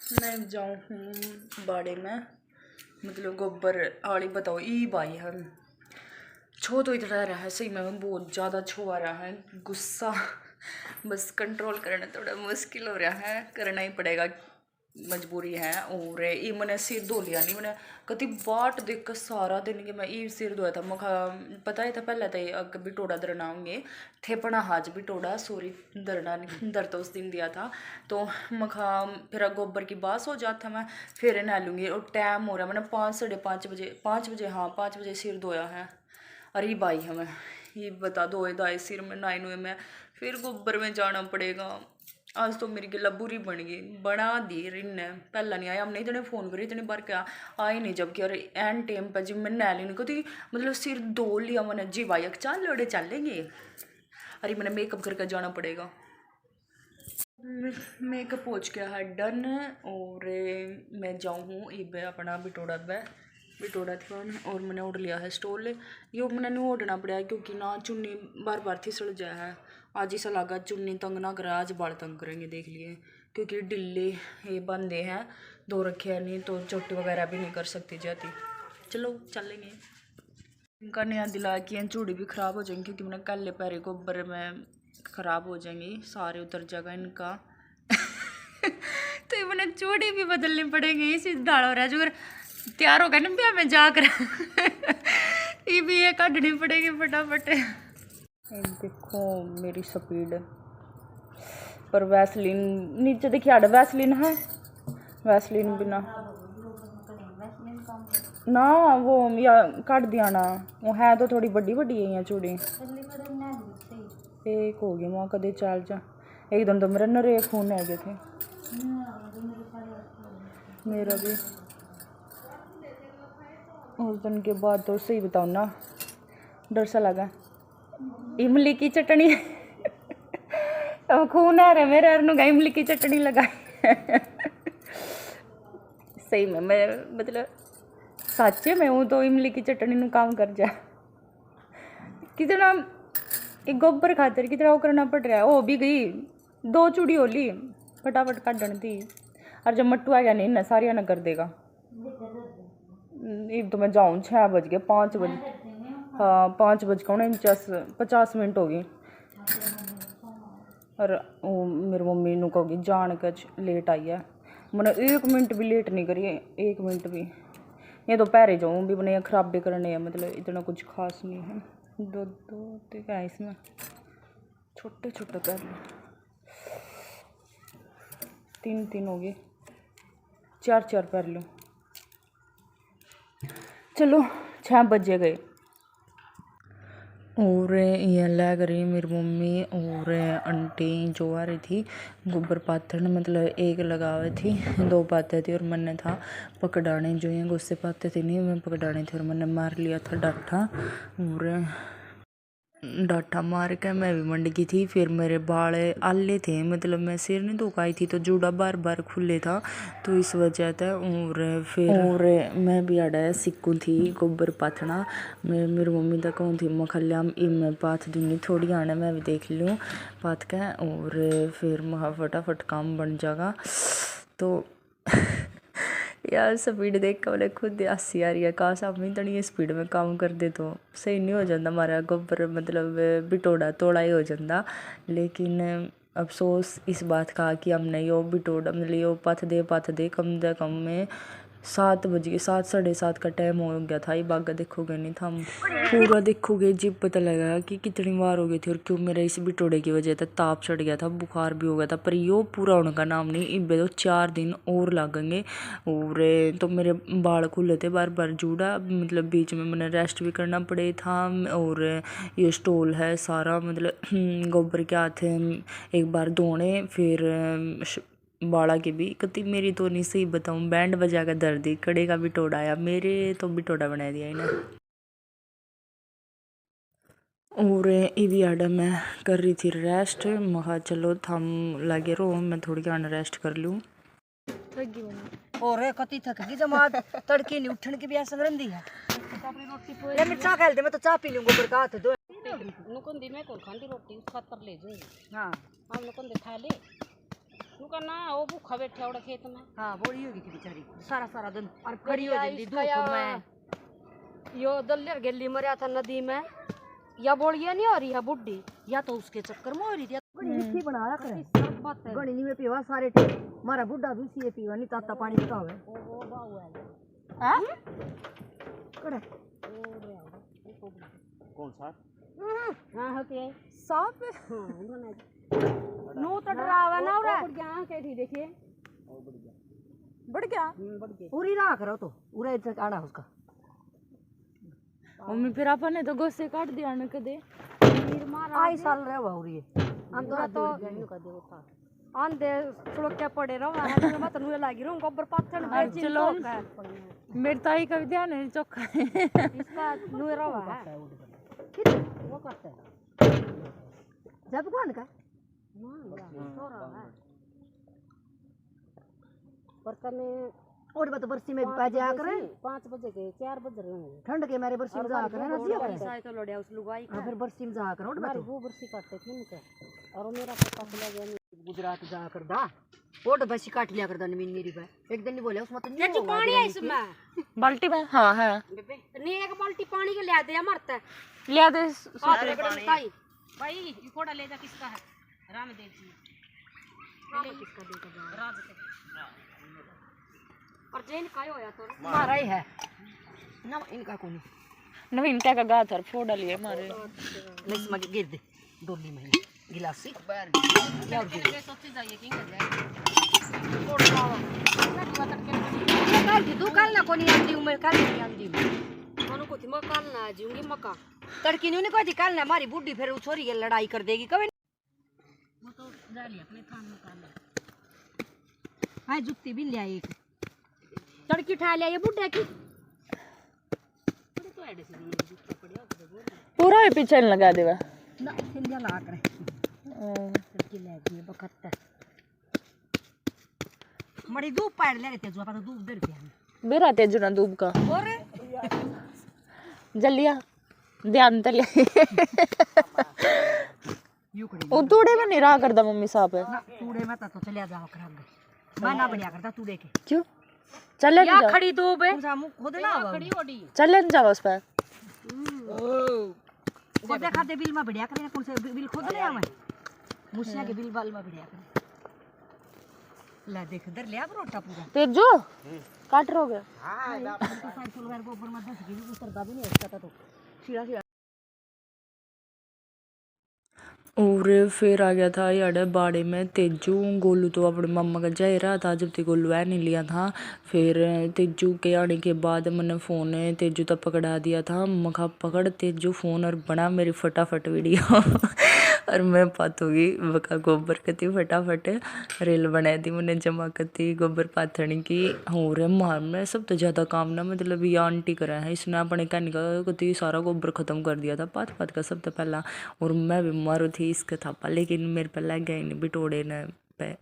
मैं जाऊँ हूँ बाड़े में, मतलब गोबर आड़ी बताओ ई बाई है। छो तो इतना रहा है, सही में बहुत ज़्यादा छो आ रहा है, गुस्सा बस कंट्रोल करना थोड़ा मुश्किल हो रहा है, करना ही पड़ेगा, मजबूरी है। और ये मैंने सिर धो लिया, नहीं मैंने कति बाट देख कर सारा दिन के मैं ये सिर धोया था। मखा पता ही था पहले तो भी टोड़ा दरना होंगे थे, पना हाज भी टोड़ा सॉरी दरना दर तो उस दिन दिया था। तो मखा फिर गोबर की बास हो जाता मैं, फिर नहा लूँगी। और टाइम हो रहा है, मैंने 5 साढ़े 5 बजे हाँ 5 बजे सिर धोया है। अरे भाई हमें ये बता दो दाए सिर में नाइन हुए मैं फिर गोबर में जाना पड़ेगा। आज तो मेरी गिला बुरी बन गई, बना दी रिन ने, पहला नहीं आया, हमने इतने फ़ोन करे इतने बार क्या आई नहीं, जबकि अरे एन टाइम पर जी मैं नैली नहीं को मतलब सिर धो लिया मैंने जी भाई चल लोड़े चलेंगे। अरे मैंने मेकअप करके जाना पड़ेगा। मेकअप हो गया है डन। और मैं जाऊँ इब अपना बिटोड़ा थी और मैंने ओढ़ लिया है स्टोल। ये मैंने नहीं ओढ़ना पड़ा क्योंकि ना चुन्नी बार बार फिसल जाए है। आज ऐसा लगा चुन्नी तंग ना करे, आज बाल तंग करेंगे देख लिए, क्योंकि डिल्ले ये बंदे हैं, धो रखे हैं नहीं तो चोटी वगैरह भी नहीं कर सकती जाती। चलो चलेंगे। इनका नया दिला कि चूड़ी भी ख़राब हो जाएंगी क्योंकि मैंने कल पैरे गोबर में ख़राब हो जाएंगी, सारे उतर जाएगा इनका तो ये मैंने चूड़ी भी बदलनी पड़ेगी, इसी डाल हो रहा है जो तैयार हो गया ना ब्याह में जाकर ये भी ये काटनी पड़ेगी फटाफट। देखो मेरी स्पीड पर वैसलीन नीचे देखिए आड़ा वैसलीन है, वैसलीन बिना ना वो या काट दिया ना, वो है तो थोड़ी बड़ी बड़ी है यहाँ चूड़ी एक होगी वहाँ कदे चाल जा एक दिन तो मेरे नरे खून आ गए थे, मेरा भी उस दिन के बाद तो सही बताओ ना डर सा लगा। इमली की चटनी अब खून आ रहा मेरे अरनुगा इमली की चटनी लगाई सही में मैं मतलब सच्चे में हूँ तो इमली की चटनी नु काम कर जा कितना एक गोबर खातर कितना वो करना पड़ रहा है। हो भी गई 2 चूड़ी होली फटाफट काटन थी, और जब मट्टू आ गया नहीं ना सारिया ना कर देगा। अब तो मैं जाऊँ 6 बज गए 5 बजे हाँ 5 बज के 50 मिनट हो गई। और वो मेरी मम्मी नु कहोगी जान के लेट आई है, मैंने 1 मिनट भी लेट नहीं करी, 1 मिनट भी। ये तो पैरे जाऊँ भी मैंने खराबे करने हैं, मतलब इतना कुछ खास नहीं है। दो तो क्या है इसमें छोटे छोटे कर लो, 3 हो गए, 4 कर लो। चलो 6 बजे गए। और ये लग रही मेरी मम्मी और आंटी जो आ रही थी गोबर पाथर, मतलब एक लगावे थी 2 पाते थे और मैंने था पकड़ाने, जो ये गुस्से पाते थे नहीं मैं पकड़ाने थे और मैंने मार लिया था डाठा, और डाठा मार के मैं भी मंड गई थी। फिर मेरे बाल आले थे, मतलब मैं सिर नहीं धोकाई थी तो जूड़ा बार बार खुले था तो इस वजह से। और फिर और मैं भी आड़ा सीखूँ थी गोबर पाथना, मैं मेरी मम्मी तक कहूँ थी मखल्या मैं पाथ दूँगी थोड़ी आने मैं भी देख लूँ पाथ के, और फिर महा फटाफट काम बन जाएगा। तो यार स्पीड देख कर बोले खुद हंसी आ रही है, काश आप इतनी स्पीड में काम कर दे तो सही नहीं हो जाता हमारा गोबर, मतलब बिटोड़ा तोड़ा ही हो जाता। लेकिन अफसोस इस बात का कि हमने यो बिटोड़ा मतलब यो पथ दे कम से कम में 7 बज गए, 7 साढ़े 7 का टाइम हो गया था। ये बागा देखोगे नहीं था, हम पूरा देखोगे जब पता लगेगा कि कितनी बार हो गई थी और क्यों मेरे इस बिटोड़े की वजह से ताप चढ़ गया था, बुखार भी हो गया था। पर यो पूरा होने का नाम नहीं, इबे तो 4 दिन और लगेंगे। और तो मेरे बाल खुले थे बार बार जूड़ा, मतलब बीच में मैंने रेस्ट भी करना पड़े था। और ये स्टोल है सारा, मतलब गोबर के हाथ एक बार धोने, फिर बाड़ा के भी कति मेरी तो नहीं सही बताऊँ, बैंड बजा का दर्द कड़े का बिटोड़ा आया, मेरे तो बिटोड़ा बना दिया इन्हें। और ये भी आड़ा मैं कर रही थी रेस्ट, महा चलो थम लगे रहो मैं थोड़ी गाना रेस्ट कर लूँ। और कति थक गई जमात तड़के नहीं उठन की भी ऐसा रंदी है। ले मैं चाय खेल दे, मैं तो चाय पी लूंगा गोबर का हाथ दो नुकन दी में को खांडी रोटी साथ पर ले जाए। हां हम नुकन दे खा ले उनका ना वो भूखा बैठा उड़ा खेत में। हाँ बोरी होगी थी बेचारी सारा सारा दिन और खड़ी हो जाती धूप में। यो दल्यर गेली मरिया था नदी में, या बोलिया नहीं हो रही है बुड्ढी, या तो उसके चक्कर में हो रही थी मिट्टी बनाया करे गणी नहीं में पीवा सारे टेम मारा बुड्ढा भी सी पीवा नहीं ताता पानी बतावे हां कड़े कौन सा? हां होते सांप नो तो डरावा ना उड़ा बढ़ गया कैठी देखिए बढ़ गया पूरी राख रहो तो उरे तक आड़ा उसका मम्मी फिर आपने तो गोसे काट दिया न कदे आई साल रहे बाउरी अंदर तो आंधे सुलग के पड़े रहो है मत नुए लागी रहो गोबर पाथन बेची चलो मेरे ताई का भी ध्यान है चोखा इसका नुए रहो है वो करते हैं जब कौन का बर्तन और बत बरसी में बाजे आ करे 5 बजे के 4 बज रहे होंगे ठंड के मारे बरसी में जा करे ना दिया करे साय तो लड़िया उस लुगाई हां फिर बरसी में जा करे और हमारी वो बरसी काटते थे उनके और मेरा पप्पा चला गया गुजरात जा कर दा ओट बसी काट लिया कर दन मेरी पे एक दिन नहीं बोले उसमें तो नहीं चाची पानी है इसमें बाल्टी में हां है नहीं एक बाल्टी पानी के ले दे मरता लिया दे भाई ये कोड़ा ले जा किसका है रामदेव जी किसका देगा राज के और जैन काय होया तो मारा ही है ना इनका कोनी नवीन क्या का गाथर फोड़ लिए मारे लेस मगे गिर दे डोली में गिलासी बाहर क्या हो गया सोची जाइए कि कर जाए फोड़ पावा ना दिवा तड़के कल की दुकान ना कोनी आंदी उमर कल की आंदी मनु को थी मकान ना जीऊंगी मका तड़की ने को कल ना हमारी बुड्ढी फिर छोरी के लड़ाई कर देगी कभी वो तो जा लिया अपने थान मकान हां जुत्ती भी ले आई तड़की उठा लिया ये बुड्ढे की तो ऐडे से जूता पड़िया पूरा ही पीछे लगा देवा ना सिंधिया ला करे तड़की ले गई बकत्ता मड़ी दूध पाड़ ले रहते जो अपन दूध दे रुपया बेरा तेज ना दूब का और जल्लिया ध्यान तले यू करी वो तूड़े में नहीं रहा करदा मम्मी साहब ना तूड़े में तो चले जाओ खराब मैं ना बढ़िया करता तूड़े के क्यों चलन या जा खड़ी दूब है पूरा मुंह खोद ना खड़ी ओडी चलन जा उस पर खोदे खाते बिल में बढ़िया करे कौन से बिल खोद ले आवे मुसिया के बिल बाल में बढ़िया करे ला देख इधर ले आ रोटा पूरा तेजो काट रोगे हां तो साइड सोलवार को ऊपर में 10 की उतरदा भी नहीं इसका तो सीधा सीधा और फिर आ गया था यार बाड़े में तेजू गोलू तो अपने मम्मा का जा रहा था जब तक गोलू है नहीं लिया था। फिर तेजू के आने के बाद मैंने फ़ोन तेजू तक पकड़ा दिया था। मखा पकड़ तेजू फ़ोन और बना मेरी फटाफट वीडियो और मैं पातूंगी बका गोबर कती फटाफट रील बनाई थी मैंने जमा करती गोबर पाथनी की हो रहे मार में सब तो ज़्यादा काम ना मतलब ये आंटी करा है इसने अपने कहने का कती सारा गोबर ख़त्म कर दिया था पात पात का सब तो पहला। और मैं भी मारू थी इसका थापा लेकिन मेरे पे लग गया नहीं बिटोड़े न पे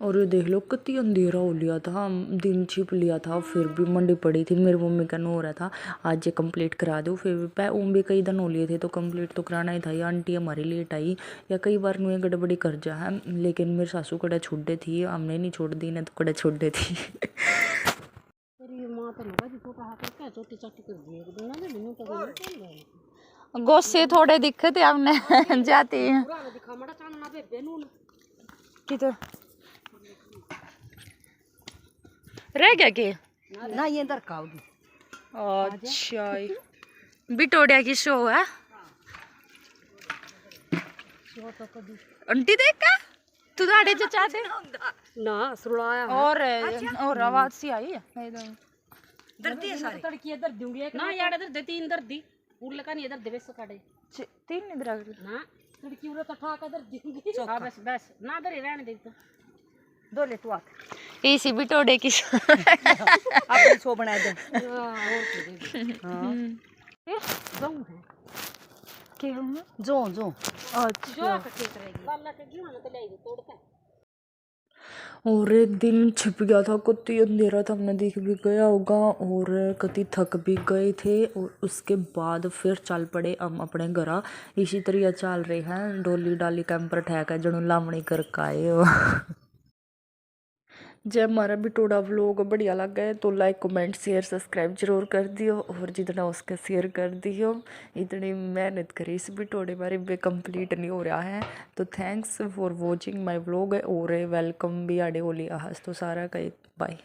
और ये देख लो कितनी अंधेरा हो लिया था दिन छिप लिया था फिर भी मंडी पड़ी थी। मेरी मम्मी का नो हो रहा था आज ये कंप्लीट करा दो फिर पे उम भी कई दिन हो लिए थे तो कंप्लीट तो कराना ही था। ये आंटी हमारी लेट आई या कई बार नुए गड़बड़ी कर जा है लेकिन मेरे सासू कड़ा छोड़ दे थी हमने नहीं छोड़ दी ना तो कड़ा छोड़ दे थी। तेरी मां तो लगा जी फोटो हाथ क्या छोटी छोटी कर दी एक दिन ना नहीं तो गोसे थोड़े दिखे थे हमने जाते हैं पूरा दिखा मड़ा चांद ना पे बेनून किधर रह गया के ना ये अंदर काओगी अच्छा बिटोड़िया की शो है आंटी देख का तू दाढ़ी जो चाहते ना सुलाया और आवाज सी आई है एकदम डरती है सारी तड़की इधर दूंगी एक ना यार इधर दे तीन इधर दी उड़ का नहीं इधर देवे से काटे तीन इधर ना तड़की उड़ का ठा का इधर दूंगी हां बस बस ना इधर ही रहने दे तो दो ले तू आके इसी बिटोड़े की अपनी शो बना दे हां जाऊं है के हम जो जो का ठीक रहेगी लाला के क्यों ना तो ले तोड़ता और दिन छिप गया था, कति अंधेरा था, हमने देख भी गया होगा, और कति थक भी गए थे। और उसके बाद फिर चल पड़े हम अपने घर। इसी तरह चल रहे हैं, डोली डाली कैंपर ठहका जड़ों लावणी कर आए हो। जब हमारा बिटोड़ा व्लॉग बढ़िया लगा है तो लाइक कमेंट शेयर सब्सक्राइब जरूर कर दियो, और जितना उसका शेयर कर दियो। इतनी मेहनत करी इस बिटोड़े बारे में कंप्लीट नहीं हो रहा है, तो thanks for watching my vlog, और वेलकम भी आड़े ओली आहस तो सारा का बाय।